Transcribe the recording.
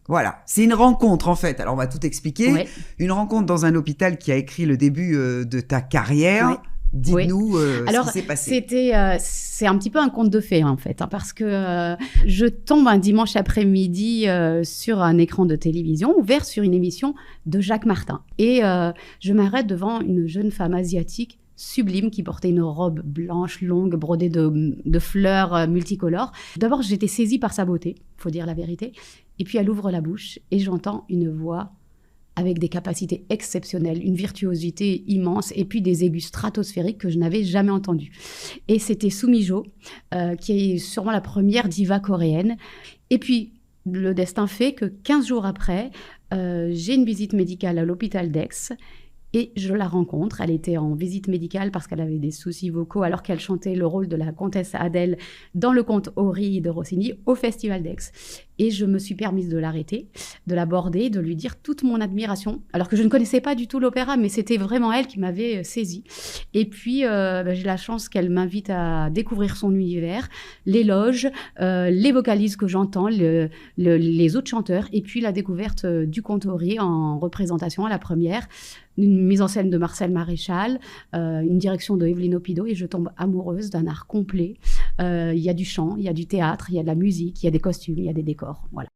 Voilà, c'est une rencontre en fait. Alors on va tout expliquer. Ouais. Une rencontre dans un hôpital qui a écrit le début de ta carrière. Ouais. Dites-nous ce Alors, qui s'est passé. c'est un petit peu un conte de fées en fait, hein, parce que je tombe un dimanche après-midi sur un écran de télévision ouvert sur une émission de Jacques Martin. Et je m'arrête devant une jeune femme asiatique sublime qui portait une robe blanche longue brodée de fleurs multicolores. D'abord, j'étais saisie par sa beauté, faut dire la vérité. Et puis elle ouvre la bouche et j'entends une voix avec des capacités exceptionnelles, une virtuosité immense et puis des aigus stratosphériques que je n'avais jamais entendus. Et c'était Sumi Jo, qui est sûrement la première diva coréenne. Et puis, le destin fait que 15 jours après, j'ai une visite médicale à l'hôpital d'Aix. Et je la rencontre. Elle était en visite médicale parce qu'elle avait des soucis vocaux alors qu'elle chantait le rôle de la comtesse Adèle dans le conte Ori de Rossini au Festival d'Aix. Et je me suis permise de l'arrêter, de l'aborder, de lui dire toute mon admiration. Alors que je ne connaissais pas du tout l'opéra, mais c'était vraiment elle qui m'avait saisie. Et puis, j'ai la chance qu'elle m'invite à découvrir son univers, l'éloge, les vocalises que j'entends, les autres chanteurs, et puis la découverte du conte Ori en représentation à la première. Une mise en scène de Marcel Maréchal, une direction de Evelyn Opido, et je tombe amoureuse d'un art complet. Il y a du chant, il y a du théâtre, il y a de la musique, il y a des costumes, il y a des décors. Voilà.